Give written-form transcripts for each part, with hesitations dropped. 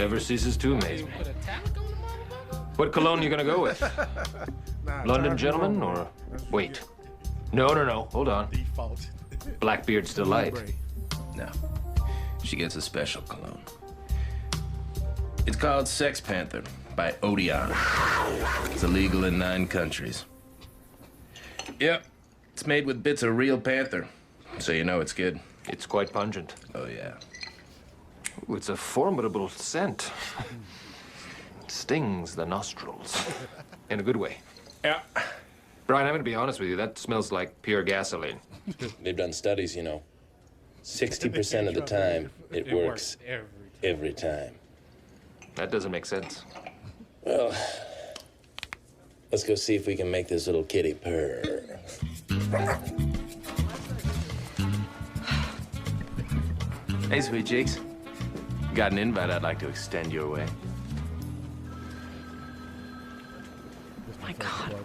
never ceases to amaze me. What cologne you gonna go with? London Gentleman or... Wait. No. Hold on. Default. Blackbeard's Delight. No. She gets a special cologne. It's called Sex Panther by Odeon. It's illegal in 9 countries. Yep. It's made with bits of real panther, so you know it's good. It's quite pungent. Oh, yeah. Ooh, it's a formidable scent. It stings the nostrils. In a good way. Yeah. Brian, I'm gonna be honest with you. That smells like pure gasoline. They've done studies, you know. 60% of the time, it works every time. That doesn't make sense. Well, let's go see if we can make this little kitty purr. Hey, sweet cheeks. Got an invite I'd like to extend your way. My God.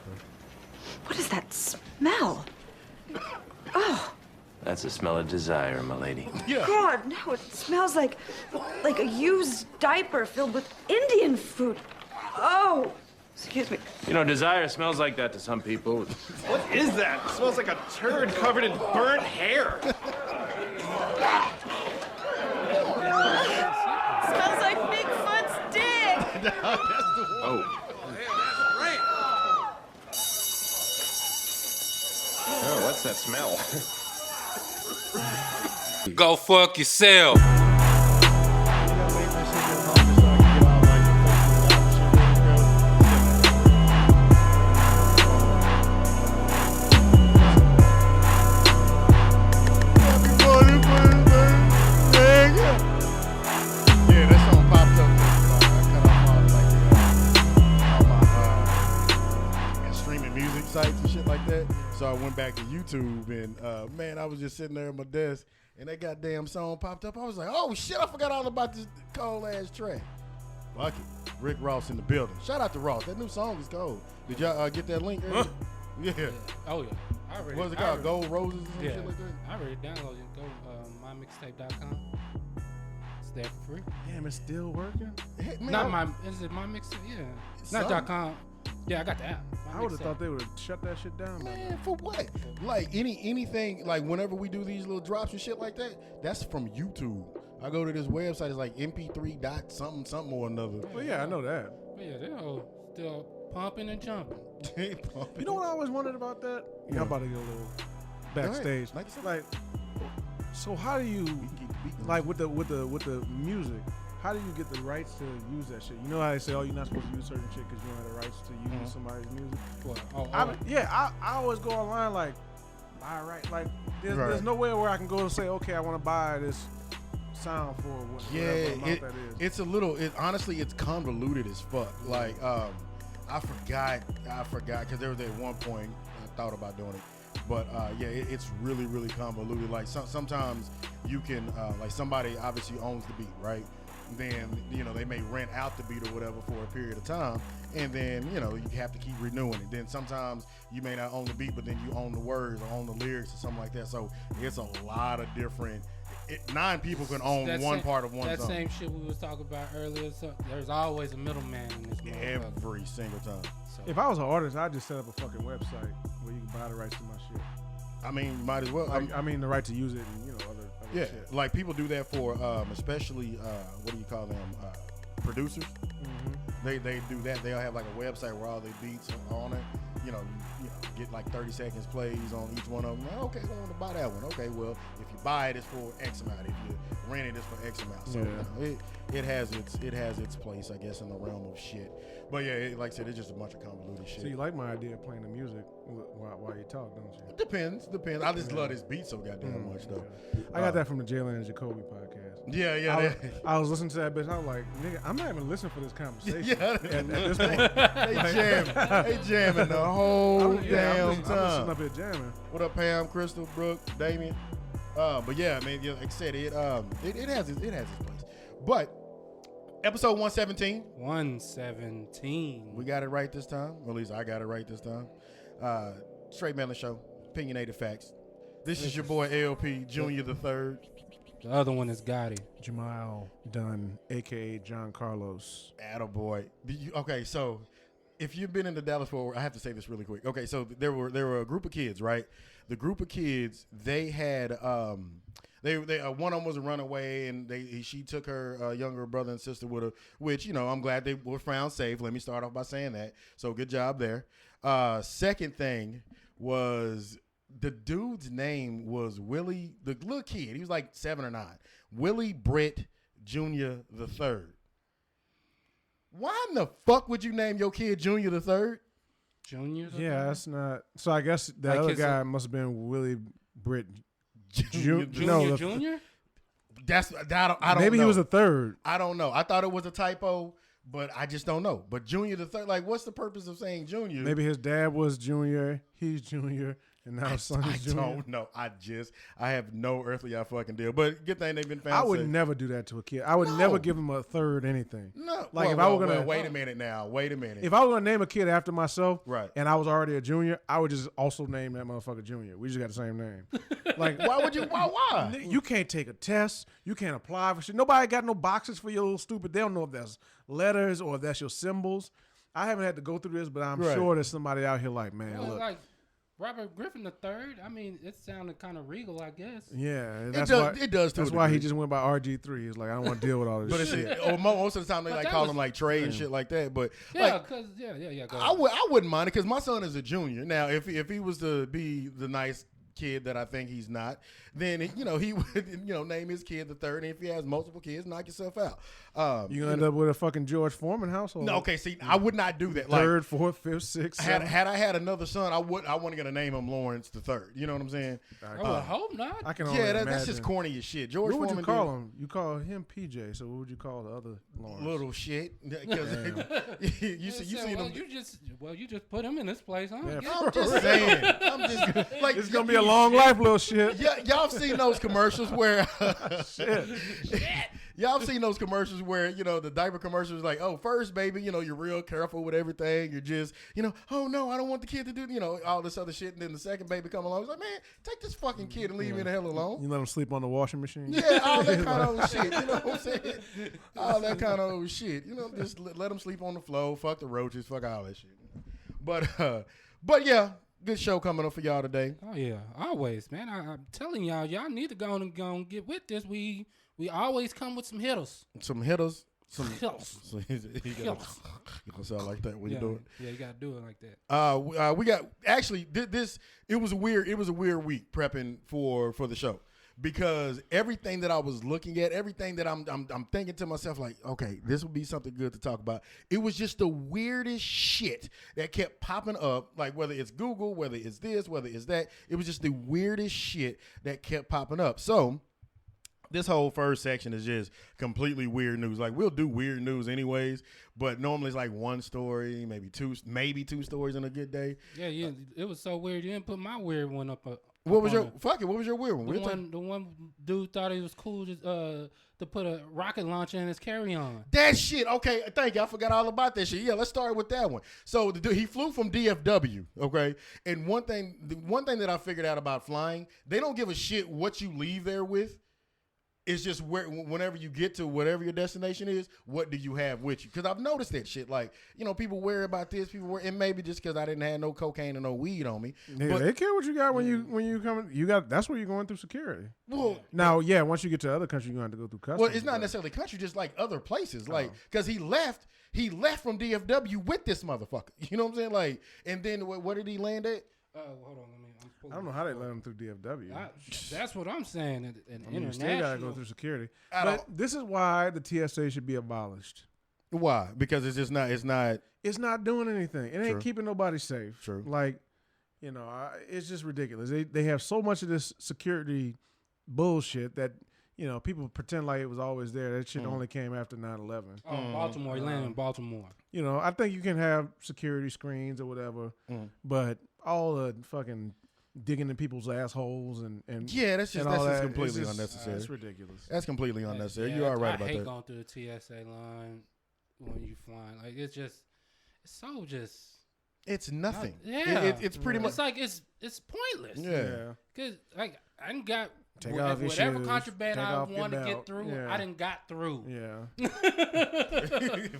What is that smell? Oh. That's the smell of desire, my lady. Yeah. God, no, it smells like a used diaper filled with Indian food. Oh, excuse me. You know, desire smells like that to some people. What is that? It smells like a turd covered in burnt hair. Smells like Bigfoot's dick. Oh. Oh, what's that smell? Go fuck yourself. Sites and shit like that. So I went back to YouTube and man, I was just sitting there at my desk and that goddamn song popped up. I was like, oh shit, I forgot all about this cold ass track. Fuck it. Rick Ross in the building. Shout out to Ross. That new song is cold. Did y'all get that link earlier? Yeah. Oh yeah. I already. What's it called? Gold Roses or some shit like that? I already downloaded it. Go mymixtape.com. It's there for free. Damn, it's still working? Hey, man, Not my. Is it my mixtape? Yeah. Not .com. Yeah, I got the app. I would have thought they would have shut that shit down. Man, for what? Like anything, like whenever we do these little drops and shit like that, that's from YouTube. I go to this website, it's like mp3 dot something or another. Well, yeah, I know that. But yeah, they're all still pumping and jumping. You know what I always wondered about that? Yeah, I'm about to get a little backstage. Like, so how do you, like with the music? How do you get the rights to use that shit? You know how they say, oh, you're not supposed to use certain shit because you don't have the rights to use somebody's music? What? I always go online like, buy right. Like, there's nowhere where I can go and say, okay, I want to buy this sound for whatever amount that is. It's a little, honestly, it's convoluted as fuck. Like, I forgot, because there was at one point, I thought about doing it. But yeah, it's really, really convoluted. Like sometimes you can, like somebody obviously owns the beat, right? Then, you know, they may rent out the beat or whatever for a period of time. And then, you know, you have to keep renewing it. Then sometimes you may not own the beat, but then you own the words or own the lyrics or something like that. So it's a lot of different, 9 people can own one part of one song. That same shit we was talking about earlier. So there's always a middleman in this motherfucker. Every single time. So, if I was an artist, I'd just set up a fucking website where you can buy the rights to my shit. I mean, you might as well. I mean, the right to use it and, you know, other yeah, shit. like people do that for especially what do you call them, producers. They do that. They'll have like a website where all their beats are on it. You know, get like 30 seconds plays on each one of them. Okay, I want to buy that one. Okay, well, if you buy it, it's for X amount. If you rent it, it's for X amount. So you know, it has its place, I guess, in the realm of shit. But yeah, like I said, it's just a bunch of convoluted shit. So you like my idea of playing the music while you talk, don't you? It depends. I just love this beat so goddamn much, though. I got that from the Jalen and Jacoby podcast. Yeah. I was listening to that bitch. I was like, nigga, I'm not even listening for this conversation. Yeah. At this point, they jamming the whole damn I'm time. sitting up here jamming. What up, Pam, Crystal, Brooke, Damien? But yeah, man, like I said, it has its place. But episode 117. 117. We got it right this time. Or at least I got it right this time. Straightmeddlin Show, opinionated facts. This is your boy LP Junior the Third. The other one is Gati. Jamile Dunn, a.k.a. John Carlos. Attaboy. Okay, so if you've been in the Dallas Fort Worth, I have to say this really quick. Okay, so there were a group of kids, right? The group of kids, they had they one of them was a runaway, and she took her younger brother and sister with her, which, you know, I'm glad they were found safe. Let me start off by saying that. So good job there. Second thing was the dude's name was Willie, the little kid. He was like 7 or 9. Willie Britt Jr. the Third. Why in the fuck would you name your kid Junior the Third? Junior? Yeah, that's not. So I guess the other guy must have been Willie Britt Junior. That's I don't maybe know. He was a third. I don't know. I thought it was a typo, but I just don't know. But Junior the Third, like, what's the purpose of saying Junior? Maybe his dad was Junior. He's Junior. And now his son is Junior. I don't know. I have no earthly fucking deal. But good thing they've been found. I would safe. never do that to a kid. I would never give him a third anything. No. Like if I were gonna wait a minute now. Wait a minute. If I was gonna name a kid after myself, right, and I was already a junior, I would just also name that motherfucker Junior. We just got the same name. Like why would you? Why? You can't take a test. You can't apply for shit. Nobody got no boxes for your little stupid. They don't know if that's letters or if that's your symbols. I haven't had to go through this, but I'm sure there's somebody out here like, man, look. Like Robert Griffin III. I mean, it sounded kind of regal, I guess. Yeah, it does. That's why he just went by RG3. He's like, I don't want to deal with all this. But shit. Most of the time they like call him like Trey and shit like that. But yeah, because I wouldn't mind it because my son is a junior. Now, if he was to be the nice kid that I think he's not, then he would name his kid the third. And if he has multiple kids, knock yourself out. You gonna end up with a fucking George Foreman household. No, okay. See, I would not do that. Third, fourth, fifth, sixth. Had I had another son, I wasn't gonna name him Lawrence the Third. You know what I'm saying? I would hope not. I can only imagine. That's just corny as shit. George what would Foreman you call him? You call him PJ. So what would you call the other Lawrence? Little shit. Because you see them. You just put him in this place, huh? Yeah, I'm just saying. I'm just like it's gonna be a long life, little shit. Yeah, y'all seen those commercials where y'all have seen those commercials where, the diaper commercials like, oh, first, baby, you're real careful with everything. You're just, oh, no, I don't want the kid to do, all this other shit. And then the second baby come along. It's like, man, take this fucking kid and leave me the hell alone. You let him sleep on the washing machine? Yeah, all that kind of old shit. You know what I'm saying? All that kind of old shit. Just let him sleep on the floor. Fuck the roaches. Fuck all that shit. But yeah. Good show coming up for y'all today. Oh yeah, always, man. I'm telling y'all need to go and get with this. We always come with some hitters. Some hitters. Some hitters. You gonna sound like that when you do it. Yeah, you gotta do it like that. We got actually this. It was a weird week prepping for the show. Because everything that I was looking at, everything that I'm thinking to myself, like, okay, this would be something good to talk about. It was just the weirdest shit that kept popping up, like whether it's Google, whether it's this, whether it's that. It was just the weirdest shit that kept popping up. So this whole first section is just completely weird news. Like, we'll do weird news anyways, but normally it's like one story, maybe two stories in a good day. Yeah, it was so weird. You didn't put my weird one up. What was your weird one? The one dude thought it was cool to put a rocket launcher in his carry-on. That shit. Okay, thank you. I forgot all about that shit. Yeah, let's start with that one. So the dude, he flew from DFW. Okay, and one thing that I figured out about flying, they don't give a shit what you leave there with. It's just whenever you get to whatever your destination is, what do you have with you? Because I've noticed that shit. Like, people worry about this. People worry, and maybe just because I didn't have no cocaine or no weed on me. Yeah, they care what you got when you come. You got that's where you're going through security. Well, now, yeah, once you get to other countries, you're going to have to go through customs. Well, it's not necessarily country, just like other places. Like, because he left from DFW with this motherfucker. You know what I'm saying? Like, and then where did he land at? Hold on, I don't know how they let him through DFW. That's what I'm saying. You still gotta go through security. But this is why the TSA should be abolished. Why? Because it's just not. It's not doing anything. It ain't True. keeping nobody safe. True. Like, it's just ridiculous. They have so much of this security bullshit that people pretend like it was always there. That shit only came after 9/11. Oh, Baltimore. He landed in Baltimore. I think you can have security screens or whatever, but all the fucking digging in people's assholes and yeah, that's just completely unnecessary. It's ridiculous. That's completely unnecessary. Yeah, you are right about that. I hate going through the TSA line when you flying. Like, it's so just. It's nothing. Yeah, it's pretty much. It's like it's pointless. Yeah, because like I got Take off your whatever shoes, contraband take I off your want to belt. get through, Yeah. I done got through. Yeah.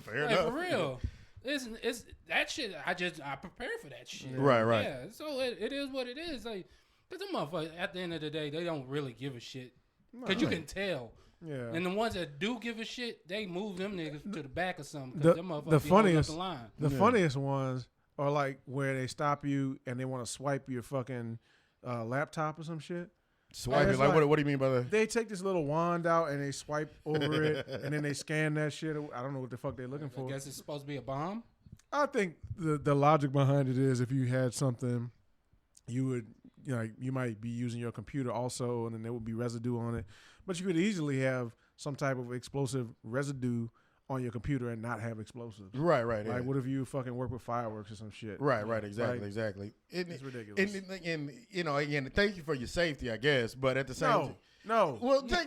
Fair Like, enough. for real. It's that shit. I prepare for that shit. Right. Yeah. So it is what it is. Like, cause them motherfuckers at the end of the day, they don't really give a shit. Cause you can tell. Yeah. And the ones that do give a shit, they move them niggas to the back or something. Cause them motherfuckers The be holding up funniest, the line. the funniest ones are like where they stop you and they want to swipe your fucking laptop or some shit. Swipe it? Like, what do you mean by that? They take this little wand out and they swipe over it and then they scan that shit. I don't know what the fuck they're looking for. I guess it's supposed to be a bomb. I think the logic behind it is if you had something, you would you might be using your computer also, and then there would be residue on it. But you could easily have some type of explosive residue on your computer and not have explosives. Right. Like, what if you fucking work with fireworks or some shit? Right. Exactly. It's ridiculous. And again, thank you for your safety, I guess. But at the same time, no. Well, they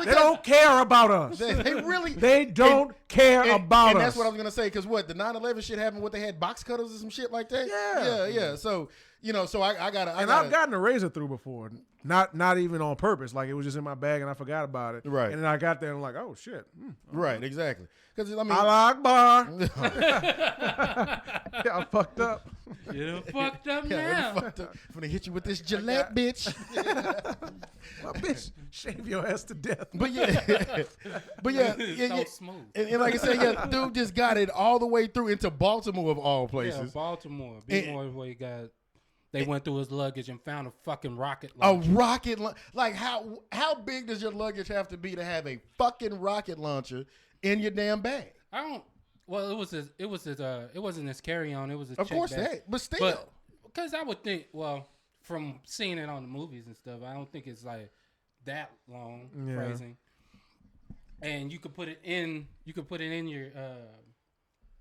don't care about us. They really they don't care about us. And that's what I was gonna say. Because the 9/11 shit happened. What, they had box cutters or some shit like that? Yeah. So I gotta. I've gotten a razor through before. Not even on purpose. Like, it was just in my bag and I forgot about it. Right. And then I got there and I'm like, oh shit. Right. Exactly. Because I mean, Allah Akbar. Yeah, I fucked up. You're fucked up now. I'm gonna hit you with this Gillette, bitch. My bitch, shave your ass to death. But yeah, So smooth. And like I said, dude just got it all the way through into Baltimore of all places. Yeah, Baltimore. Where you got. They went through his luggage and found a fucking rocket A launcher. rocket like how big does your luggage have to be to have a fucking rocket launcher in your damn bag? I don't. Well, it wasn't his carry-on. It was a Of check course bag. that, but still. Because I would think, well, from seeing it on the movies and stuff, I don't think it's like that long phrasing. And you could put it in. You could put it in your.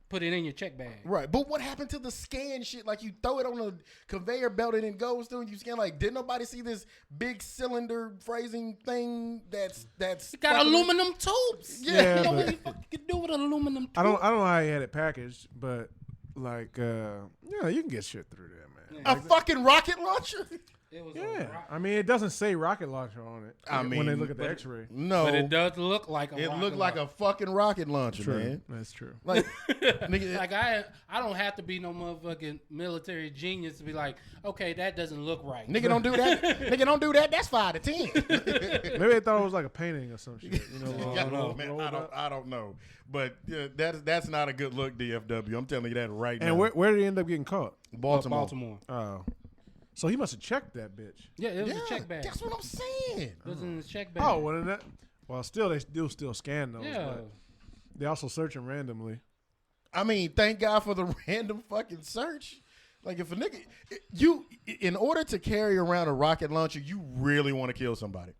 Put it in your check bag. Right, but what happened to the scan shit? Like, you throw it on a conveyor belt and it goes through and you scan. Like, did nobody see this big cylinder phrasing thing that's It got aluminum tubes. Yeah, You know but- what you can do with aluminum tubes? I don't know how he had it packaged, but like you can get shit through there, man. a fucking rocket launcher? It was Yeah, I mean, it doesn't say rocket launcher on it. I mean, when they look at the X-ray, No, But it does look like a it rocket looked like launcher. a fucking rocket launcher, true. man. That's true. Like, nigga, Like I don't have to be no motherfucking military genius to be like, okay, that doesn't look right. nigga, don't do that. Nigga, don't do that. That's 5 to 10. Maybe they thought it was like a painting or some shit. You know, I don't know, man. I don't know. But that's not a good look, DFW. I'm telling you that right now. And where did he end up getting caught? Baltimore. Oh, so he must have checked that bitch. Yeah, it was a check bag. That's what I'm saying. It was in his check bag. Oh, well, then still they still scan those. yeah. But they also search them randomly. I mean, thank God for the random fucking search. Like, if a nigga, in order to carry around a rocket launcher, you really want to kill somebody.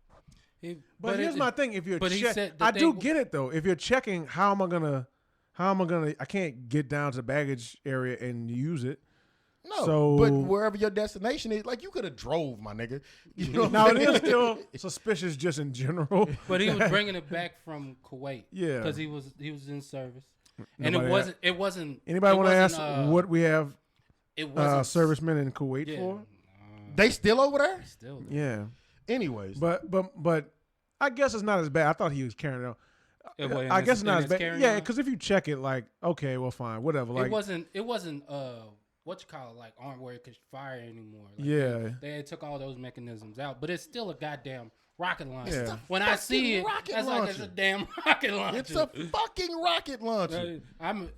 But here's my thing: if you're he said that I they do get it though. If you're checking, how am I gonna? I can't get down to the baggage area and use it. No, So- but wherever your destination is, like, you could have drove, my nigga. You know what Now I'm it saying? is still suspicious, just in general. But he was bringing it back from Kuwait. Yeah. because he was in service, and Nobody it wasn't. Anybody want to ask what we have It wasn't servicemen in Kuwait yeah, for? They still over there? Still, Yeah, Anyways. but I guess it's not as bad. I thought he was carrying it. I guess it's not as bad. Yeah, because if you check it, like, okay, well, fine, whatever. Like, it wasn't what you call it, like armed where it could fire anymore. Like, yeah, they took all those mechanisms out, but it's still a goddamn rocket launcher. Yeah. When I see it, rocket that's like it's launcher. a damn rocket launcher. It's a fucking rocket launcher. I'm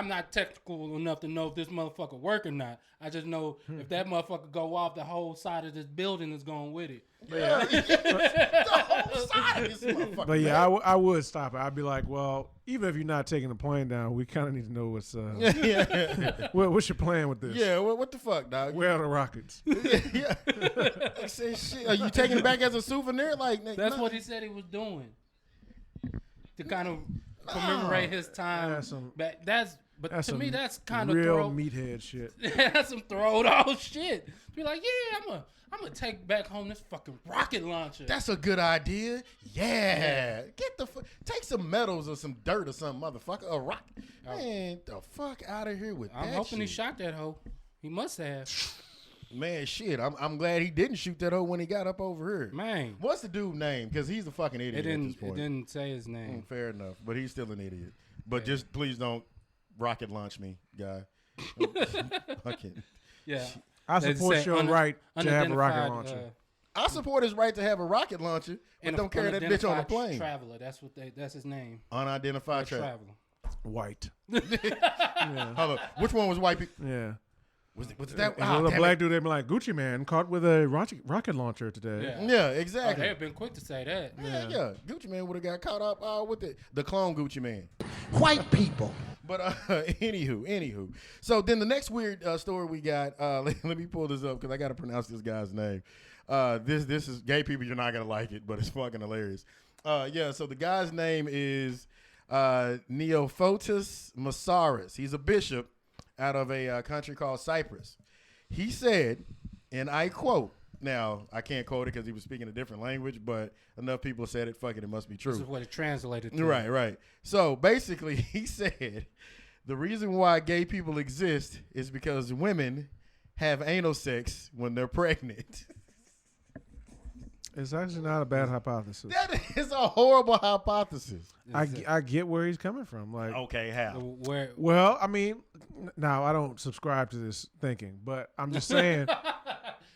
not technical enough to know if this motherfucker work or not. I just know if that motherfucker go off, the whole side of this building is going with it. The whole side of this motherfucker. but yeah, I would stop it. I'd be like, well, even if you're not taking the plane down, we kind of need to know what's what's your plan with this? Yeah, what the fuck, dog? Where are the rockets? Yeah. Like, say, shit. Are you taking it back as a souvenir? Like, That's what he said he was doing to kind of commemorate his time. That's some- back. But to some me, that's kind of real meathead shit. that's some throwed out shit. Be like, yeah, I'm gonna take back home this fucking rocket launcher. That's a good idea. Yeah. Get the take some metals or some dirt or something, motherfucker. A rock. Man, the fuck out of here with I'm that hoping he shit. shot that hoe. He must have. Man, shit. I'm glad he didn't shoot that hoe when he got up over here. Man. What's the dude's name? Because he's a fucking idiot at this point. It didn't say his name. Fair enough. But he's still an idiot. But just please don't rocket launch me, guy. Fucking. Yeah. I support your right to have a rocket launcher. I support his right to have a rocket launcher, but don't carry that bitch on a plane. Traveler. That's his name. Unidentified traveler. White. Yeah. Hold on. Which one was white people? Yeah. Was that? A black dude, they'd be like, Gucci man caught with a rocket launcher today. Yeah, exactly. Oh, they've been quick to say that. Yeah. Gucci man would have got caught up with the clone Gucci man. White people. But anywho. So then the next weird story we got. Let me pull this up because I got to pronounce this guy's name. This is gay people. You're not gonna like it, but it's fucking hilarious. So the guy's name is Neophotus Masaris. He's a bishop out of a country called Cyprus. He said, and I quote, now I can't quote it because he was speaking a different language, but enough people said it, fucking it must be true. This is what it translated to. Right. So basically he said, the reason why gay people exist is because women have anal sex when they're pregnant. It's actually not a bad hypothesis. That is a horrible hypothesis. I get where he's coming from. Like, okay, how? Well, I mean, now I don't subscribe to this thinking, but I'm just saying.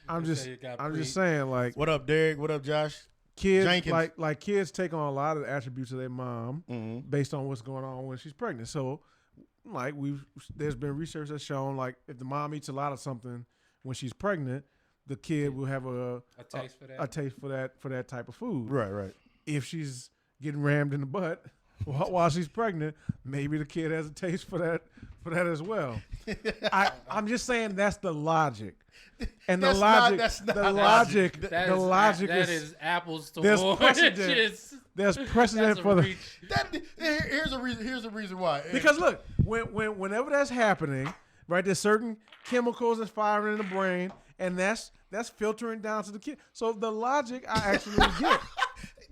I'm just saying. Like, what up, Derek? What up, Josh? Kids Jenkins. like kids take on a lot of the attributes of their mom based on what's going on when she's pregnant. So, like there's been research that's shown like if the mom eats a lot of something when she's pregnant, the kid will have a taste for that. A taste for that type of food. Right. If she's getting rammed in the butt while she's pregnant, maybe the kid has a taste for that as well. I'm just saying that's the logic. And the logic is apples to there's oranges. Precedent. There's precedent for the. Here's a reason why. Because look, whenever that's happening, right? There's certain chemicals that's firing in the brain, and that's filtering down to the kid. So the logic I actually get.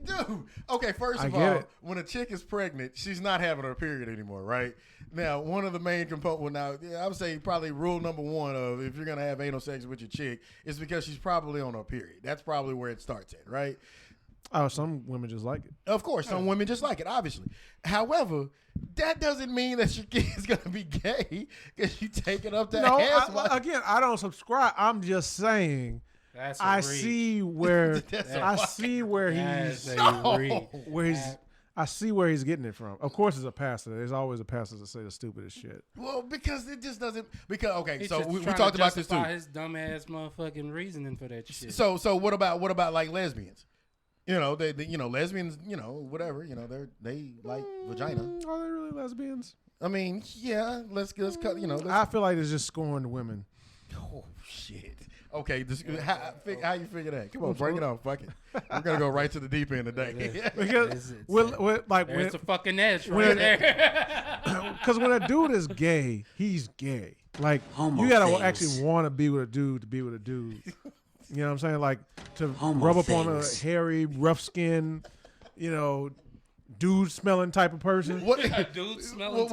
Dude, okay, first of all, when a chick is pregnant, she's not having her period anymore, right? Now, one of the main components, I would say probably rule number one of if you're going to have anal sex with your chick is because she's probably on her period. That's probably where it starts at, right? Oh, some women just like it. Of course, some women just like it, obviously. However, that doesn't mean that your kid's going to be gay because you take it up that ass. Again, I don't subscribe. I'm just saying. I see where he's getting it from. Of course, it's a pastor. There's always a pastor that say the stupidest shit. Well, because it just doesn't. Because okay, He's so just we trying talked to about this too. justify his dumbass motherfucking reasoning for that shit. So what about like lesbians? You know, they lesbians. You know, whatever. You know, they like vagina. Are they really lesbians? I mean, yeah. Let's cut. You know, I feel like it's just scorned women. Oh shit. Okay, how you figure that? Come on, bring it on. Fuck it. We're gonna go right to the deep end today. Because there's a fucking edge right there. Because when a dude is gay, he's gay. Like you gotta actually want to be with a dude to be with a dude. You know what I'm saying? Like to rub up on a hairy, rough skin, dude smelling type of person. What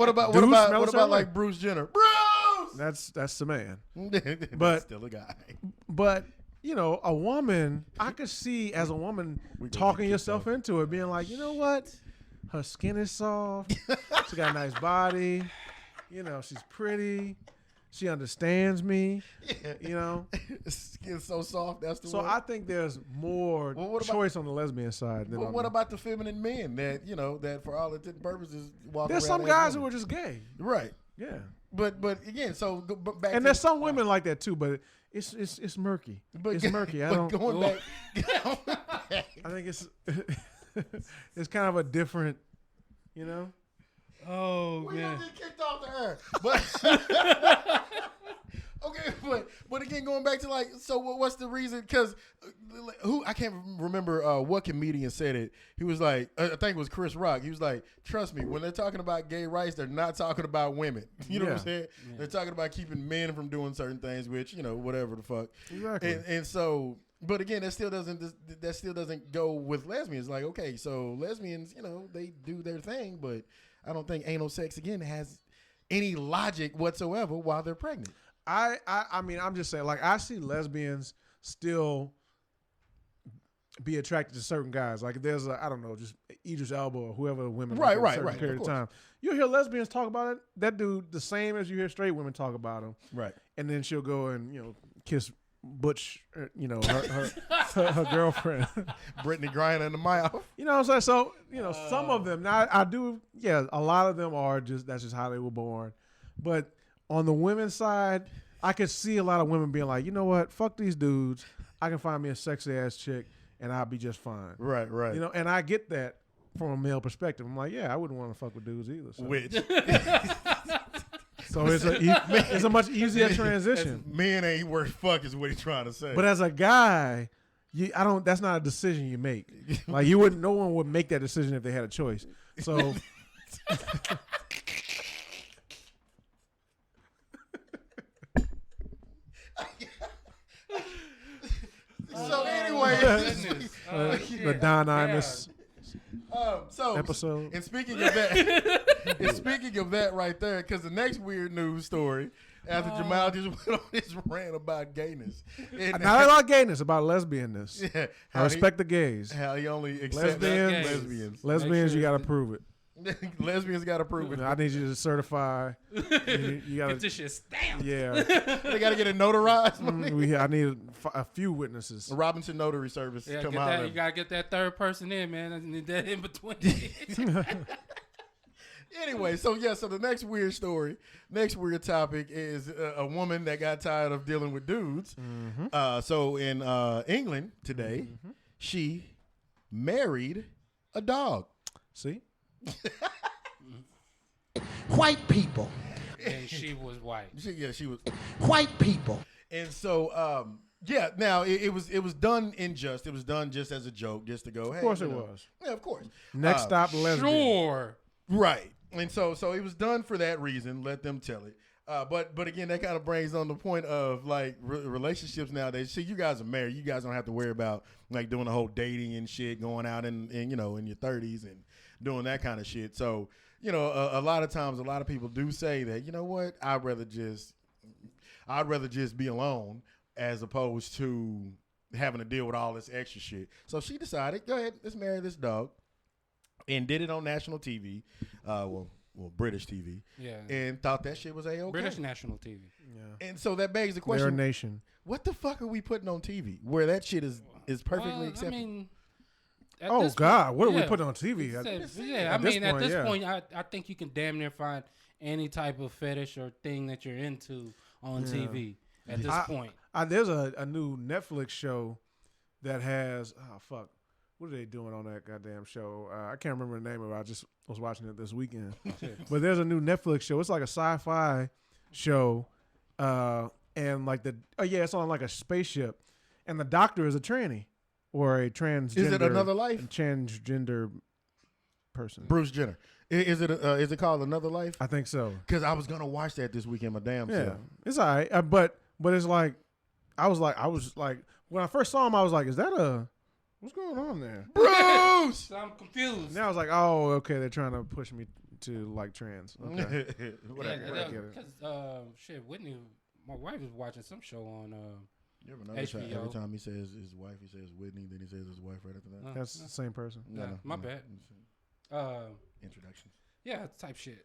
about like Bruce Jenner? That's the man. But still a guy. But a woman, I could see as a woman talking yourself into it, being like, you know what? Her skin is soft. She got a nice body. She's pretty. She understands me. Skin's so soft. That's the word. I think there's more choice on the lesbian side than what about the feminine men that that for all intents and purposes walk There's around some guys who are just gay. Right. Yeah. But again, so back. And there's some women like that too, but it's murky. It's murky. Going back. I think it's kind of a different, Oh we man. We get kicked off the air. But okay, but again, going back to so what's the reason? Because I can't remember what comedian said it. He was like, I think it was Chris Rock. He was like, trust me, when they're talking about gay rights, they're not talking about women. You know what I'm saying? Yeah. They're talking about keeping men from doing certain things, which whatever the fuck. Exactly. And so. But again, that still doesn't go with lesbians. Like, okay, so lesbians, they do their thing, but I don't think anal sex again has any logic whatsoever while they're pregnant. I mean, I'm just saying, like, I see lesbians still be attracted to certain guys. Like, if there's I don't know, just Idris Elba or whoever women Right, like at a right, certain period of time. You'll hear lesbians talk about it. That dude the same as you hear straight women talk about him. Right. And then she'll go and kiss Butch, her girlfriend, Brittany Griner in the mouth. You know what I'm saying? So some of them. Now I do. Yeah, a lot of them are that's just how they were born. But on the women's side, I could see a lot of women being like, you know what? Fuck these dudes. I can find me a sexy ass chick and I'll be just fine. Right. And I get that from a male perspective. I'm like, yeah, I wouldn't want to fuck with dudes either. So. Which. So it's a much easier transition. Men ain't worth fuck is what he's trying to say. But as a guy, that's not a decision you make. Like no one would make that decision if they had a choice. So So anyway, the Don Imus episode. And speaking of that right there, because the next weird news story after Jamile just went on this rant about gayness, not about gayness, about lesbianness. Yeah, I respect the gays. How he only accepts lesbians. Lesbians, you got to prove it. Lesbians got to prove it. I need you to certify. You gotta, get this shit stamped. Yeah. They got to get it notarized. I need a few witnesses. A Robinson Notary Service. Come out. You got to get that third person in, man. I need that in between. Anyway, so the next weird topic is a woman that got tired of dealing with dudes. Mm-hmm. So in England today, she married a dog. See? White people. And she was white. She was white people. And so, now it was done in jest. It was done just as a joke, just to go. Hey, of course it was. Yeah, of course. Next stop, lesbian. Sure. Right. And so it was done for that reason. Let them tell it. But again, that kind of brings on the point of like relationships nowadays. See, you guys are married. You guys don't have to worry about like doing the whole in and shit, going out in in your 30s and doing that kind of shit. So, a lot of times, a lot of people do say that, you know what, I'd rather just be alone as opposed to having to deal with all this extra shit. So she decided, go ahead, let's marry this dog, and did it on national TV, well, British TV, and thought that shit was A-OK. British national TV. Yeah. And so that begs the question: They're a nation. What the fuck are we putting on TV where that shit is perfectly acceptable? I mean, oh God, what are we putting on TV? At this point, I think you can damn near find any type of fetish or thing that you're into on TV at this point. There's a new Netflix show that has what are they doing on that goddamn show? I can't remember the name of it. I just was watching it this weekend. But there's a new Netflix show. It's like a sci-fi show, and like it's on like a spaceship, and the doctor is a tranny. Or a transgender. Is it Another Life? Transgender person. Bruce Jenner. Is it called Another Life? I think so. Because I was gonna watch that this weekend. My damn self. It's all right. But it's like I was like when I first saw him, I was like, is that what's going on there, Bruce? So I'm confused. And I was like, oh, okay, they're trying to push me to like trans. Okay. Whatever. Because Whitney, my wife was watching some show on. You ever notice how every time he says his wife, he says Whitney, then he says his wife right after that? That's the same person. No, my bad. Introductions. Yeah, type shit.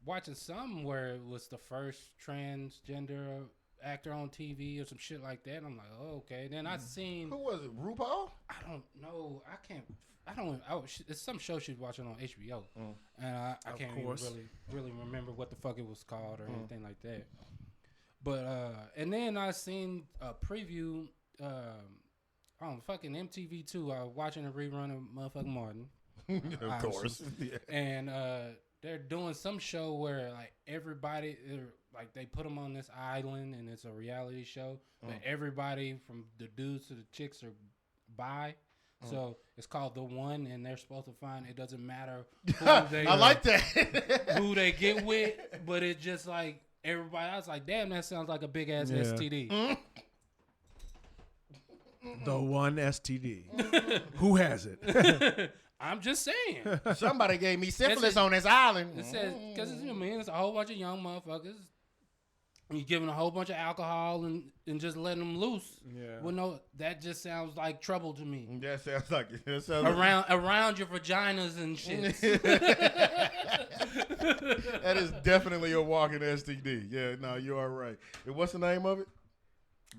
Watching some where it was the first transgender actor on TV or some shit like that. And I'm like, oh, okay. Then I seen. Who was it? RuPaul? I don't know. It's some show she's watching on HBO. And I can't even really remember what the fuck it was called or anything like that. But and then I seen a preview on fucking MTV2. I was watching a rerun of motherfucking Martin. Of course. Yeah. And they're doing some show where like everybody like they put them on this island and it's a reality show, but everybody from the dudes to the chicks are bi. So it's called The One, and they're supposed to find it doesn't matter who they I like that. who they get with, but it's just like everybody. I was like, damn, that sounds like a big ass STD. The one STD. Who has it? I'm just saying. Somebody gave me syphilis on this island. It says because it's a whole bunch of young motherfuckers You giving a whole bunch of alcohol and just letting them loose. Yeah. Well, no, that just sounds like trouble to me. That sounds like it. Around your vaginas and shit. That is definitely a walking STD. Yeah, no, you are right. And what's the name of it?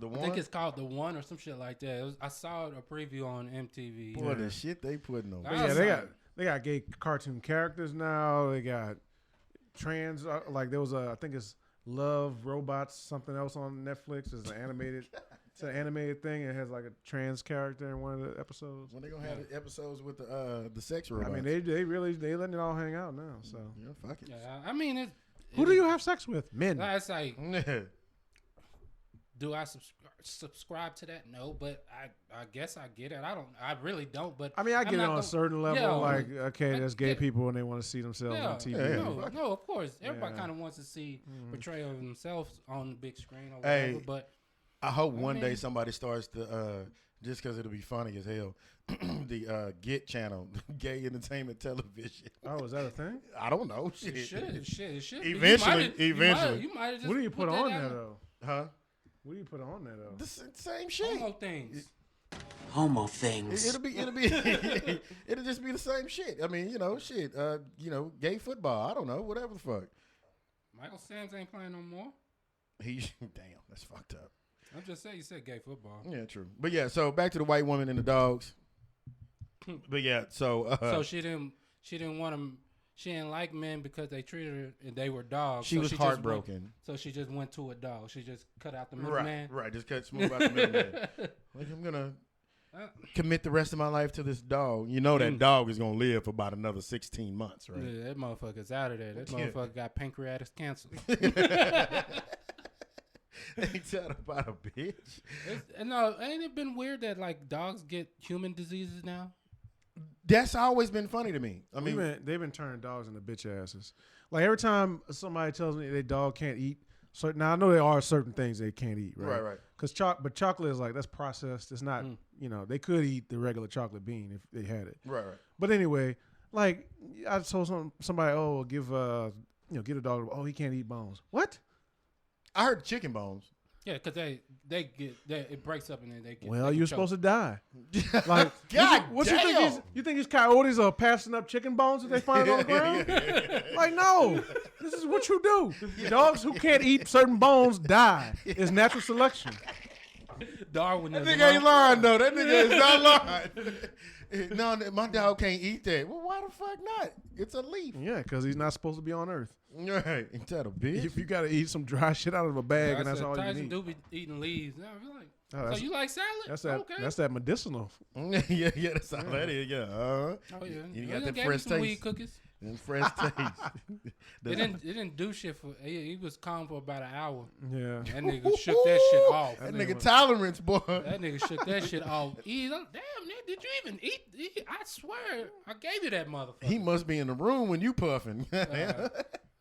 The One? I think it's called The One or some shit like that. I saw a preview on MTV. Boy, the shit they putting on. Yeah, they got gay cartoon characters now. They got trans. Like there was I think it's Love Robots, something else on Netflix. It's an animated. It's an animated thing. It has like a trans character in one of the episodes. When they gonna have the episodes with the sex robots? I mean, they letting it all hang out now. So yeah, fuck it. Yeah, I mean, who do you have sex with? Men. That's like. Do I subscribe to that? No, but I guess I get it. I really don't. But I mean, I get it on a certain level. Yeah, like, okay, there's gay people and they want to see themselves on TV. No, of course, everybody kind of wants to see portrayal of themselves on the big screen or whatever. But I hope one day somebody starts to just because it'll be funny as hell. The Get channel, Gay Entertainment Television. Oh, is that a thing? I don't know. Shit. It should. Eventually. You might have just what do you put on there though? Huh? What do you put on there though? The same shit. Homo things. It'll be it'll just be the same shit. I mean, shit. Gay football. I don't know, whatever the fuck. Michael Sam's ain't playing no more. Damn, that's fucked up. I'm just saying, you said gay football. Yeah, true. But yeah, so back to the white woman and the dogs. But yeah, so so she didn't want them. She didn't like men because they treated her and they were dogs. She was heartbroken. So she just went to a dog. She just cut out the middleman. Right. Just cut smooth out the middleman. Like, I'm gonna commit the rest of my life to this dog. You know that dog is gonna live for about another 16 months, right? Yeah, that motherfucker's out of there. That motherfucker got pancreatic cancer. Ain't that about a bitch? No, ain't it been weird that like dogs get human diseases now? That's always been funny to me. I mean, they've been turning dogs into bitch asses. Like every time somebody tells me their dog can't eat, now I know there are certain things they can't eat, right? Right. Because but chocolate is like that's processed. It's not, they could eat the regular chocolate bean if they had it. Right. But anyway, like I told somebody, give a dog. Oh, he can't eat bones. What? I heard chicken bones. Yeah, because it breaks up and then they get. Well, you're supposed to die. Like, God what damn. You think these coyotes are passing up chicken bones if they find it on the ground? Like, no. This is what you do. Dogs who can't eat certain bones die. It's natural selection. Darwinism. That nigga ain't lying though. That nigga is not lying. No, my dog can't eat that. Well, why the fuck not? It's a leaf. Yeah, because he's not supposed to be on Earth. Right. Ain't that a bitch? If you got to eat some dry shit out of a bag and that's all Tyson you need. do be eating leaves. I feel like, so you like salad? That's that medicinal. yeah, that's all that is. Yeah. Oh yeah. You got that gave fresh some taste. weed cookies. And fresh taste. It didn't do shit for. He was calm for about an hour. Yeah. That nigga shook that shit off. That nigga tolerance, boy. That nigga shook that shit off. Damn, nigga, did you even eat? I swear, I gave you that motherfucker. He must be in the room when you puffing.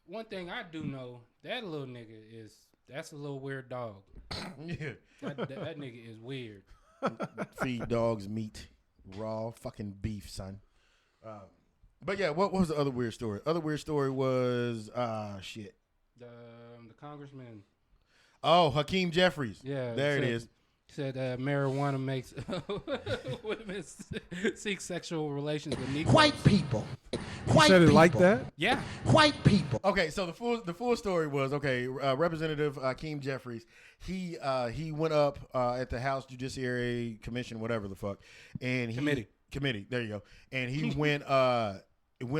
One thing I do know, that little nigga that's a little weird dog. Yeah. That nigga is weird. Feed dogs meat, raw fucking beef, son. But yeah, what was the other weird story? Other weird story was shit. The congressman. Oh, Hakeem Jeffries. Yeah, there it is. Said marijuana makes women seek sexual relations with Negroes. White people. White said it people. like that? Yeah. White people. Okay, so the full story was Representative Hakeem Jeffries. He went up at the House Judiciary Commission, whatever the fuck, and committee. There you go. And he went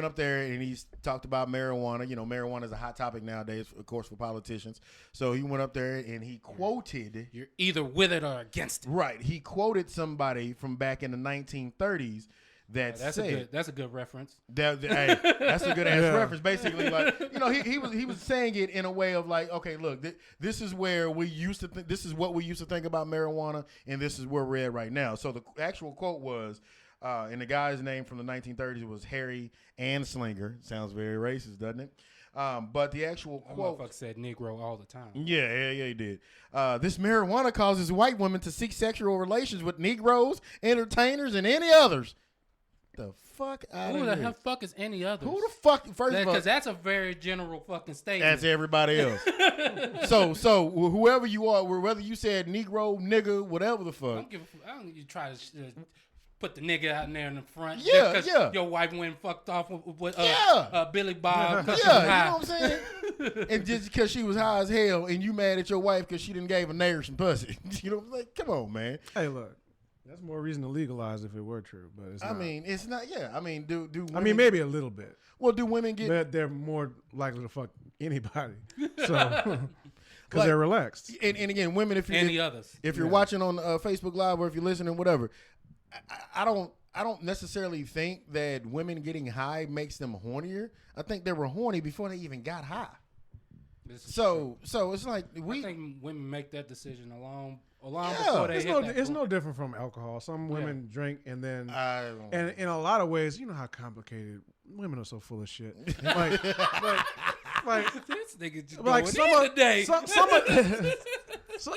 up there and he talked about marijuana. You know, marijuana is a hot topic nowadays, of course, for politicians. So he went up there and he quoted. You're either with it or against it. Right. He quoted somebody from back in the 1930s. That's a good reference. That's a good ass reference. Basically, like, you know, he was saying it in a way of like, okay, look, this is where we used to think. This is what we used to think about marijuana, and this is where we're at right now. So the actual quote was, and the guy's name from the 1930s was Harry Anslinger. Sounds very racist, doesn't it? But the actual quote. Motherfucker said Negro all the time. Yeah, he did. This marijuana causes white women to seek sexual relations with Negroes, entertainers, and any others. the fuck out of Who here. the hell fuck is any other? Who the fuck? First of all, because that's a very general fucking statement. That's everybody else. so whoever you are, whether you said Negro, nigga, whatever the fuck. I don't you try to put the nigga out in there in the front. Yeah, just yeah. Your wife went and fucked off with Billy Bob. Yeah, you know what I'm saying? And just because she was high as hell, and you mad at your wife because she didn't gave a nigger some pussy. You know what I'm saying? Come on, man. Hey, look. That's more reason to legalize if it were true, but it's not. I mean, it's not. Yeah, I mean, do women, I mean, maybe a little bit. Well, do women get? But they're more likely to fuck anybody, so because they're relaxed. And again, women, if you're watching on Facebook Live or if you're listening, whatever, I don't necessarily think that women getting high makes them hornier. I think they were horny before they even got high. So it's like I think women make that decision along before they it's no different from alcohol. Some women drink and then and in a lot of ways, you know how complicated women are. So full of shit. Like this nigga just like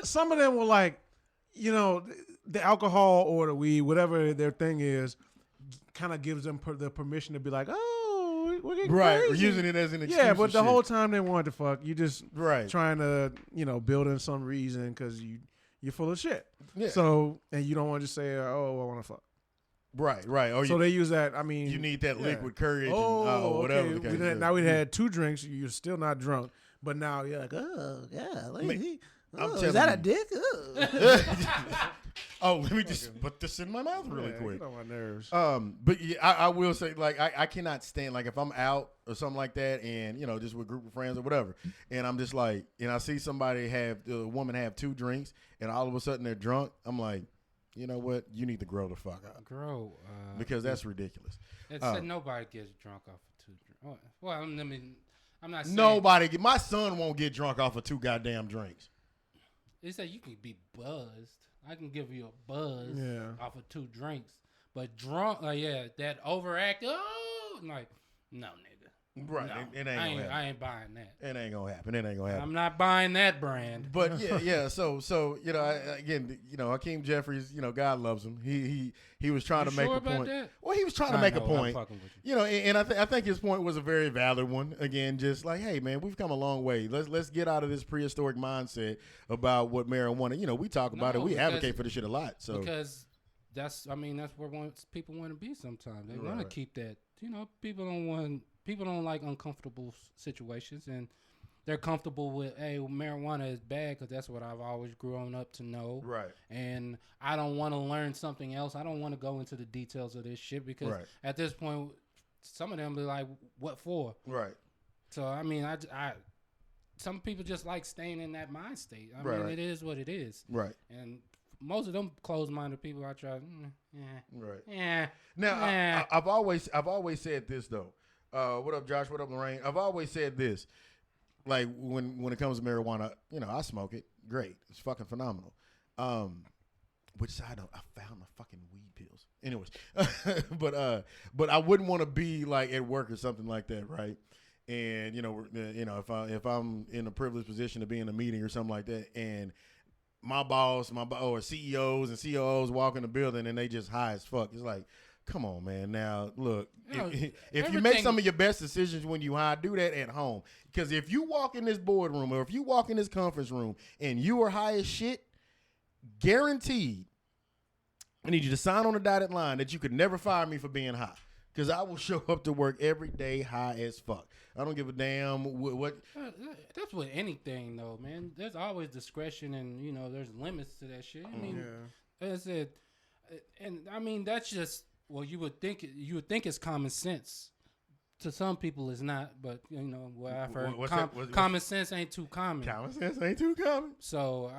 some of them were like, you know, the alcohol or the weed, whatever their thing is, kind of gives them the permission to be like, oh, we're getting crazy. We're using it as an excuse. Yeah, but the whole time they wanted to fuck, you just trying to, build in some reason because you're full of shit. Yeah. So, and you don't want to just say, oh, I want to fuck. Right. Or so they use that. I mean, you need that liquid courage or whatever. Okay. Now we had 2 drinks. You're still not drunk, but now you're like, oh yeah, is that a dick? Oh, let me just put this in my mouth really quick. Get on my nerves. But yeah, I will say, like, I cannot stand, like, if I'm out or something like that, and just with a group of friends or whatever, and I'm just like, and I see somebody a woman have 2 drinks, and all of a sudden they're drunk. I'm like, you know what? You need to grow the fuck up. Because that's ridiculous. It said nobody gets drunk off of 2 drinks. Well, I mean, I'm not saying nobody. My son won't get drunk off of 2 goddamn drinks. It said you can be buzzed. I can give you a buzz off of 2 drinks, but drunk, that overact. Oh, like no, nigga. Right, no, it ain't gonna happen. I ain't buying that. It ain't gonna happen. I'm not buying that brand. But yeah. So again, Hakeem Jeffries, God loves him. He was trying to make a point. That? Well, he was trying to make a point. And I think his point was a very valid one. Again, just like, hey man, we've come a long way. Let's get out of this prehistoric mindset about what marijuana. We talk about it. We advocate for this shit a lot. So because that's where people want to be. Sometimes they want to keep that. People don't like uncomfortable situations, and they're comfortable with, hey, marijuana is bad because that's what I've always grown up to know. Right. And I don't want to learn something else. I don't want to go into the details of this shit because at this point, some of them be like, what for? Right. So, I mean, some people just like staying in that mind state. I mean, it is what it is. Right. And most of them closed-minded people, I try, Right. Yeah. Now, I've always said this, though. What up, Josh? What up, Lorraine? I've always said this, like when it comes to marijuana, I smoke it. Great, it's fucking phenomenal. Which side I found my fucking weed pills. Anyways, but I wouldn't want to be like at work or something like that, right? And if I'm in a privileged position to be in a meeting or something like that, and my boss, or CEOs and COOs walk in the building and they just high as fuck, it's like, come on, man. Now, look, if you make some of your best decisions when you high, do that at home. Because if you walk in this boardroom or if you walk in this conference room and you are high as shit, guaranteed, I need you to sign on the dotted line that you could never fire me for being high. Because I will show up to work every day high as fuck. I don't give a damn what. That's with anything, though, man. There's always discretion and, there's limits to that shit. I mean, as I said, and I mean, that's just. Well, you would think it's common sense. To some people, it's not. But what I've heard, common sense ain't too common. Common sense ain't too common. So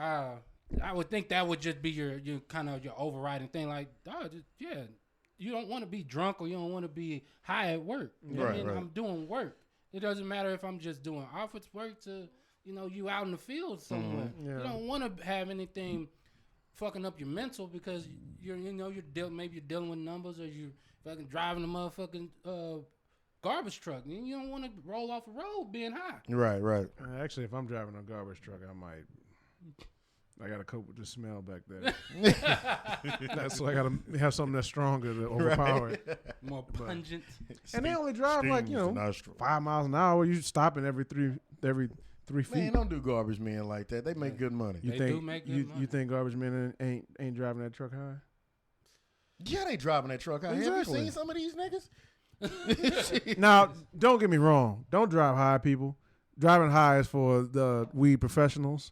I would think that would just be your kind of your overriding thing. Like, you don't want to be drunk or you don't want to be high at work. I'm doing work. It doesn't matter if I'm just doing office work to you out in the field somewhere. Mm-hmm. Yeah. You don't want to have anything fucking up your mental because maybe you're dealing with numbers or you fucking driving a motherfucking garbage truck. You don't want to roll off a road being high. Right. Actually, if I'm driving a garbage truck, I might I got to cope with the smell back there. That's why I got to have something that's stronger to overpower it. More pungent. And they only drive like, 5 miles an hour. You stopping every 3 feet. Man, don't do garbage men like that. They make good money. They do make good money. You think garbage men ain't driving that truck high? Yeah, they driving that truck high. Exactly. Have you seen some of these niggas? Now, don't get me wrong. Don't drive high, people. Driving high is for the weed professionals.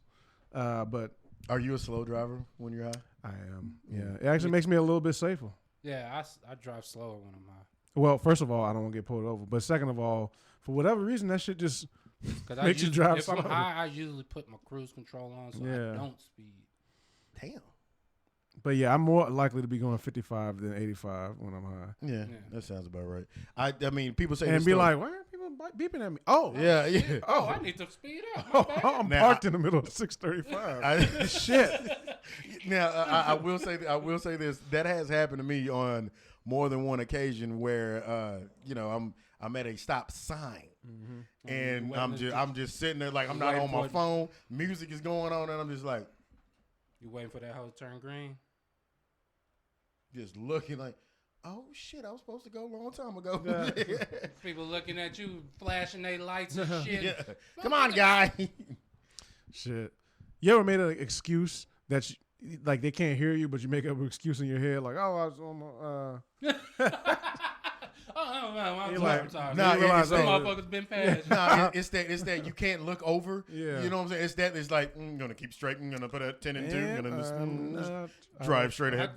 But are you a slow driver when you're high? I am. Yeah, it actually makes me a little bit safer. Yeah, I drive slower when I'm high. Well, first of all, I don't want to get pulled over. But second of all, for whatever reason, that shit just makes you drive slow. If I'm high, I usually put my cruise control on so I don't speed. Damn. But yeah, I'm more likely to be going 55 than 85 when I'm high. Yeah, that sounds about right. I mean, people say and be like, why are people beeping at me? Oh, yeah. Oh, I need to speed up. I'm parked in the middle of 635. Shit. Now, I will say this. That has happened to me on more than one occasion where, I'm at a stop sign, and I'm just sitting there like I'm not on my phone. Music is going on, and I'm just like, you waiting for that hoe to turn green? Just looking like, oh shit, I was supposed to go a long time ago. Yeah. People looking at you, flashing their lights and shit. Yeah. Come on, guy. Shit. You ever made an excuse that like they can't hear you, but you make up an excuse in your head, like, oh, I was on my. I'm sorry. No, motherfuckers been past. No, it's that you can't look over. Yeah. You know what I'm saying? It's like, I'm going to keep straight. I'm going to put a 10 and 2. I'm going to just drive straight ahead.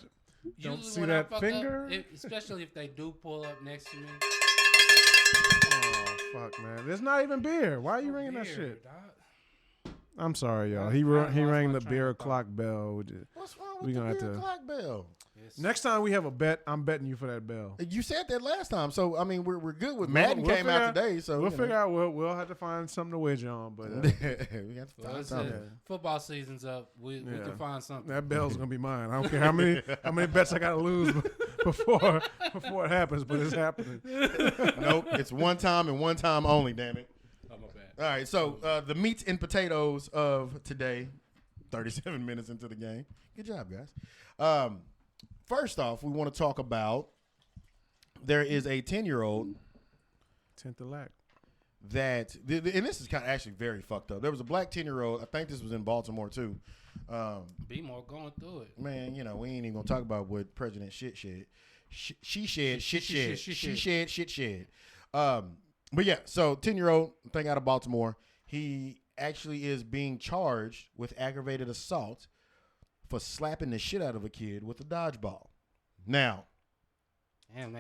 Don't see that finger? Especially if they do pull up next to me. Oh, fuck, man. There's not even beer. Why are you ringing that shit? I'm sorry, y'all. He rang the beer o'clock bell. What's wrong with the beer o'clock bell? Next time we have a bet, I'm betting you for that bell. You said that last time, so I mean we're good with Madden came out today, so we'll figure out. We'll have to find something to wager on, but we got to find something. Football season's up. We can find something. That bell's gonna be mine. I don't care how many bets I gotta lose before it happens, but it's happening. Nope, it's one time and one time only. Damn it. Oh, my bad. All right, so the meats and potatoes of today. 37 minutes into the game. Good job, guys. First off, we want to talk about there is a 10-year-old. 10th elect. That, and this is kind of actually very fucked up. There was a black 10-year-old. I think this was in Baltimore, too. Be more going through it. Man, we ain't even going to talk about what President shit shed. She shed. But yeah, so 10-year-old thing out of Baltimore. He actually is being charged with aggravated assault for slapping the shit out of a kid with a dodgeball. Now, damn,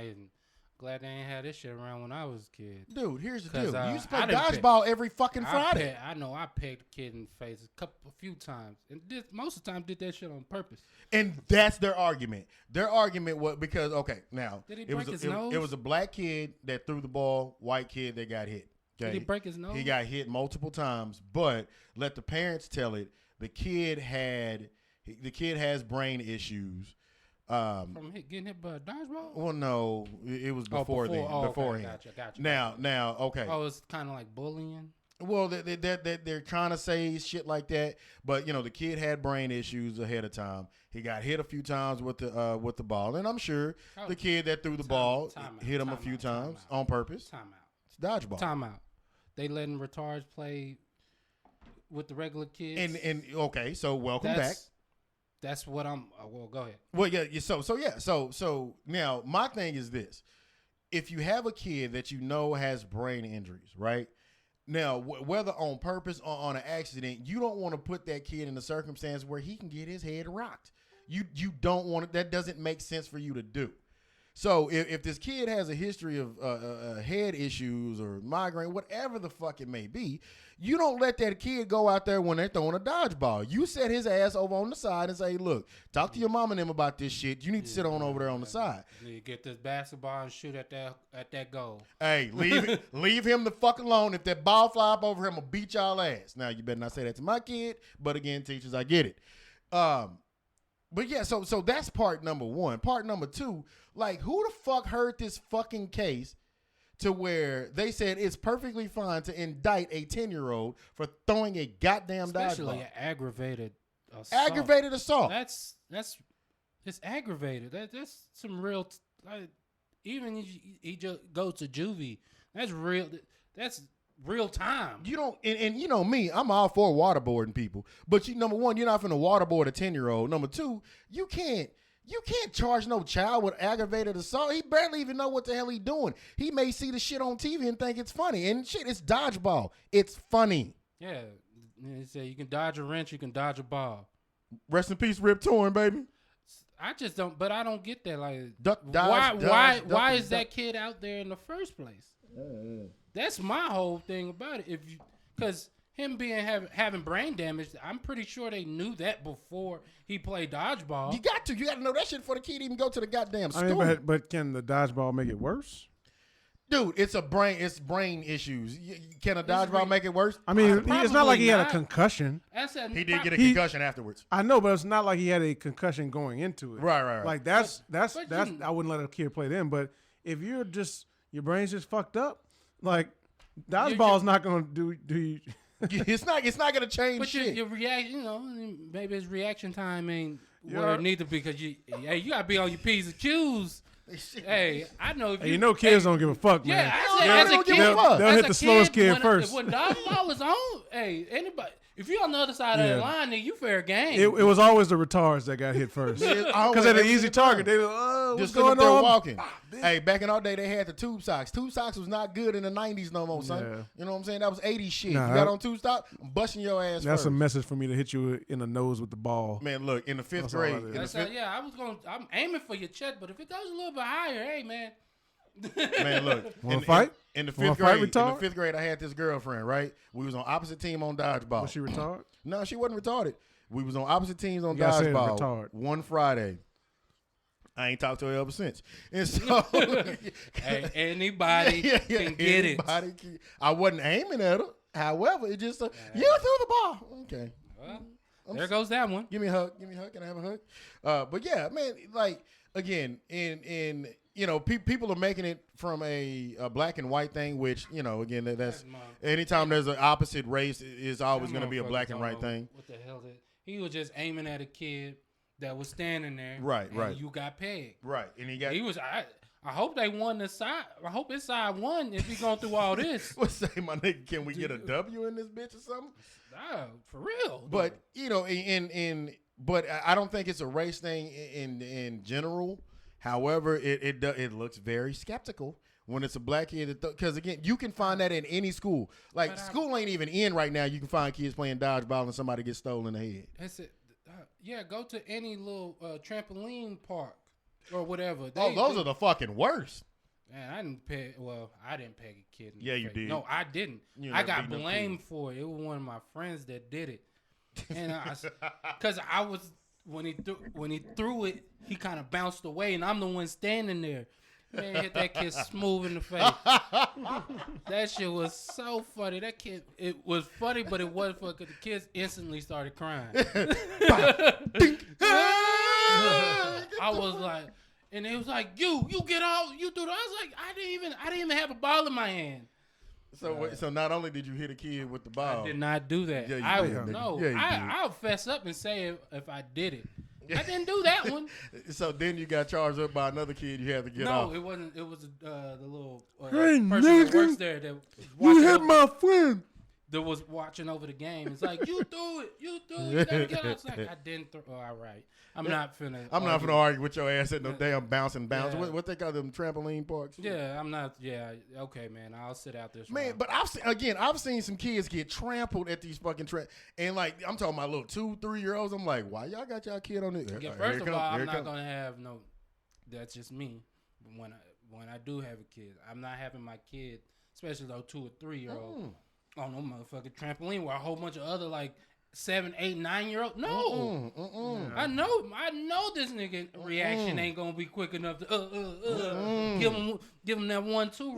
glad they ain't had this shit around when I was a kid. Dude, here's the deal. You used to play dodgeball every fucking Friday. I pegged a kid in the face a few times, and most of the time did that shit on purpose. And that's their argument. Their argument was because now did he break his nose? It was a black kid that threw the ball, white kid that got hit. Okay? Did he break his nose? He got hit multiple times, but let the parents tell it. The kid has brain issues. From getting hit by a dodgeball? Well, no, it was before then. Beforehand. Okay, gotcha. Now, okay. Oh, it's kind of like bullying. Well, they're trying to say shit like that, but the kid had brain issues ahead of time. He got hit a few times with the ball, and I'm sure the kid that threw the ball hit him a few times on purpose. It's dodgeball. Timeout. They letting retards play with the regular kids. And okay, so welcome back. That's what I'm. Well, go ahead. Well, yeah. So now my thing is this: if you have a kid that has brain injuries, right? Now, whether on purpose or on an accident, you don't want to put that kid in a circumstance where he can get his head rocked. You don't want it. That doesn't make sense for you to do. So if this kid has a history of head issues or migraine, whatever the fuck it may be, you don't let that kid go out there when they're throwing a dodgeball. You set his ass over on the side and say, look, talk to your mom and them about this shit. You need to sit on over there on the side. You need to get this basketball and shoot at that goal. Hey, leave him the fuck alone. If that ball fly up over him, I'll beat y'all ass. Now, you better not say that to my kid. But again, teachers, I get it. But yeah, so that's part number one. Part number two, like, who the fuck heard this fucking case to where they said it's perfectly fine to indict a 10-year-old for throwing a goddamn dodgeball? Especially an aggravated Aggravated assault. That's it's aggravated. That's some real. Even he just goes to juvie. That's real. That's real time. You don't, and you know me, I'm all for waterboarding people. But number one, you're not finna waterboard a 10-year-old. Number two, you can't charge no child with aggravated assault. He barely even know what the hell he doing. He may see the shit on TV and think it's funny. And shit, it's dodgeball. It's funny. Yeah. They say you can dodge a wrench, you can dodge a ball. Rest in peace, Rip Torn, baby. I just don't, but I don't get that. Like, why is that kid out there in the first place? That's my whole thing about it. Because him having brain damage, I'm pretty sure they knew that before he played dodgeball. You got to know that shit before the kid even go to the goddamn school. I mean, but can the dodgeball make it worse? Dude, it's brain issues. Can a dodgeball make it worse? I mean, it's not like he had a concussion. He did get a concussion afterwards. I know, but it's not like he had a concussion going into it. Right. Like that's I wouldn't let a kid play them. But if you're just your brain's just fucked up, like dodgeball's not gonna do you. It's not gonna change but shit. Your reaction, maybe his reaction time ain't where it need to be because you gotta be on your P's and Q's. Hey, I know. If kids don't give a fuck, man. Yeah, as a kid, they'll hit the slowest kid first. When dodgeball is on, anybody. If you're on the other side of the line, then you fair game. It was always the retards that got hit first. Because they're the easy target. They what's going on? Walking. Hey, back in our day, they had the tube socks. Tube socks was not good in the 90s no more, son. Yeah. You know what I'm saying? That was 80s shit. You got on tube socks, I'm busting your ass That's first. a message for me to hit you in the nose with the ball. Man, look, in the fifth grade. I'm aiming for your chest, but if it goes a little bit higher, hey, man. Man, look. Want to fight? In the fifth grade, I had this girlfriend, right? We was on opposite team on dodgeball. Was she retarded? No, she wasn't retarded. We was on opposite teams on dodgeball. One Friday. I ain't talked to her ever since. And so hey, anybody can get it. I wasn't aiming at her. However, it just you threw the ball. Okay. Well, there goes that one. Give me a hug. Can I have a hug? But yeah, man, like again, in people are making it from a black and white thing, which, again, that's anytime there's an opposite race is always going to be a black and white thing. What the hell? He was just aiming at a kid that was standing there. Right. You got pegged. Right. And he was, I hope they won the side. I hope his side won if he's going through all this. What's say, my nigga, can we get a W in this bitch or something? Nah, for real. But, but I don't think it's a race thing in general. However, it looks very skeptical when it's a black kid. Because, again, you can find that in any school. Like, school ain't even in right now. You can find kids playing dodgeball and somebody gets stolen in the head. That's it. Yeah, go to any little trampoline park or whatever. Those are the fucking worst. Man, I didn't peg a kid. Yeah, you did. No, I didn't. I got blamed for it. It was one of my friends that did it. And because I was... When he threw it, he kind of bounced away, and I'm the one standing there. Man, hit that kid smooth in the face. That shit was so funny. That kid, it was funny, but it wasn't funny because the kids instantly started crying. I was like, and it was like, you get out, you do that. I was like, I didn't even have a ball in my hand. So not only did you hit a kid with the ball, I did not do that. Yeah, you did. No, yeah, I'll fess up and say if I did it. I didn't do that one. So then you got charged up by another kid. You had to get off. No, it wasn't. It was the little hey, person nigga, that works there that you hit my friend. That was watching over the game. It's like, you do it. You gotta get out. It's like, I didn't throw. Oh, all right. I'm not finna argue with your ass at no damn bouncing. Yeah. What they call them trampoline parks? Yeah, I'm not. Yeah, okay, man. I'll sit out this. Man, round. but I've seen some kids get trampled at these fucking and like I'm talking about little 2-3 year olds. I'm like, why y'all got y'all kid on this? Yeah, first of all, I'm not gonna have no. That's just me. When I do have a kid, I'm not having my kid, especially though 2 or 3 year old. On no motherfucking trampoline where a whole bunch of other like 7, 8, 9 year old. No, I know this nigga reaction ain't gonna be quick enough to give him that 1-2 real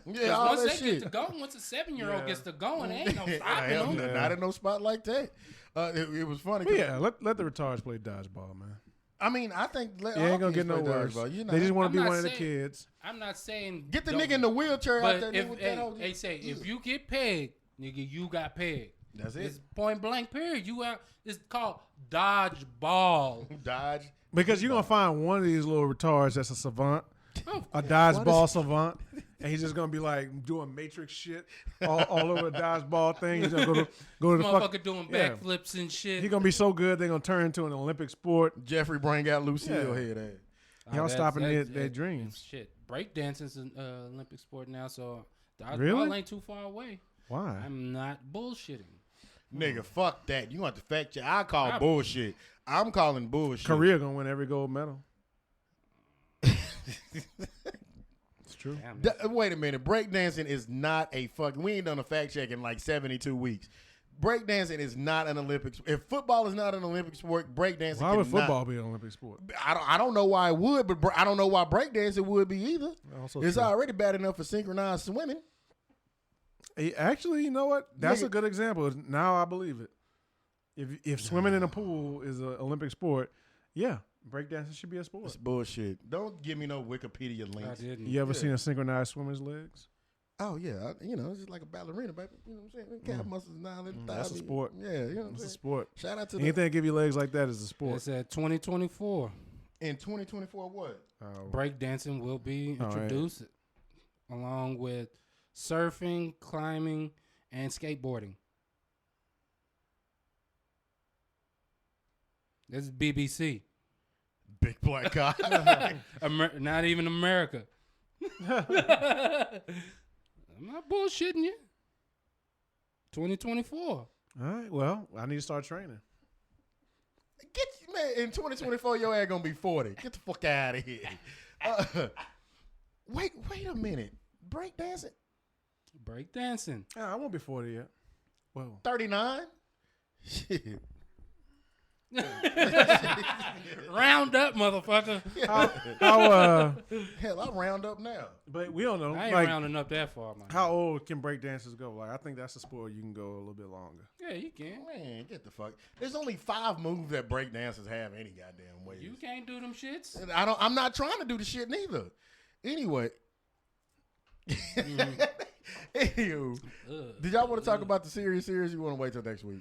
quick. Yeah, once they get to go, once a 7-year-old gets to go, and ain't no stopping them. Not in no spot like that. It was funny. Yeah, let the retards play dodgeball, man. I mean, I think you ain't gonna get no worse. They just want to be one of the kids. I'm not saying get the nigga in the wheelchair out there. If you get pegged, nigga, you got pegged. That's it. It's point blank. Period. It's called dodgeball. Dodge. Because you're gonna find one of these little retards that's a savant, a dodgeball savant, and he's just gonna be like doing Matrix shit all over the dodgeball thing. He's gonna go to the motherfucker doing backflips and shit. He's gonna be so good they're gonna turn into an Olympic sport. Jeffrey bring out Lucille head ass. Y'all stopping their dreams. Shit, breakdancing's an Olympic sport now, so dodgeball Really? ain't too far away. Why? I'm not bullshitting. Nigga, fuck that. You want to fact check? I call bullshit. I'm calling bullshit. Korea gonna win every gold medal. It's true. Wait a minute. Breakdancing is not a fucking. We ain't done a fact check in like 72 weeks. Breakdancing is not an Olympic. If football is not an Olympic sport, breakdancing. Why would football be an Olympic sport? I don't know why it would, but I don't know why breakdancing would be either. Also it's true. already bad enough for synchronized swimming. Actually, you know what? That's a good example. Now I believe it. If swimming in a pool is an Olympic sport, yeah, breakdancing should be a sport. It's bullshit. Don't give me no Wikipedia links. I didn't. You ever seen a synchronized swimmer's legs? Oh yeah, it's just like a ballerina, baby. You know what I'm saying? Calf muscles now. That's a sport. Yeah, you know what I'm saying? It's a sport. Shout out to anything that give you legs like that is a sport. It's at 2024. In 2024, what? Breakdancing will be introduced along with surfing, climbing, and skateboarding. This is BBC. Big black guy. Not even America. I'm not bullshitting you. 2024. All right. Well, I need to start training. Man, in 2024, your ass gonna be 40. Get the fuck out of here. Wait a minute. Breakdancing? Breakdancing. I won't be 40 yet. Whoa. 39? Shit. Round up, motherfucker. Hell, I round up now. But we don't know. I ain't rounding up that far, man. How old can breakdancers go? Like, I think that's a sport you can go a little bit longer. Yeah, you can. Man, get the fuck. There's only 5 moves that breakdancers have any goddamn way. You can't do them shits. I'm not trying to do the shit neither. Anyway. Anywho, did y'all want to talk about the series? You want to wait till next week?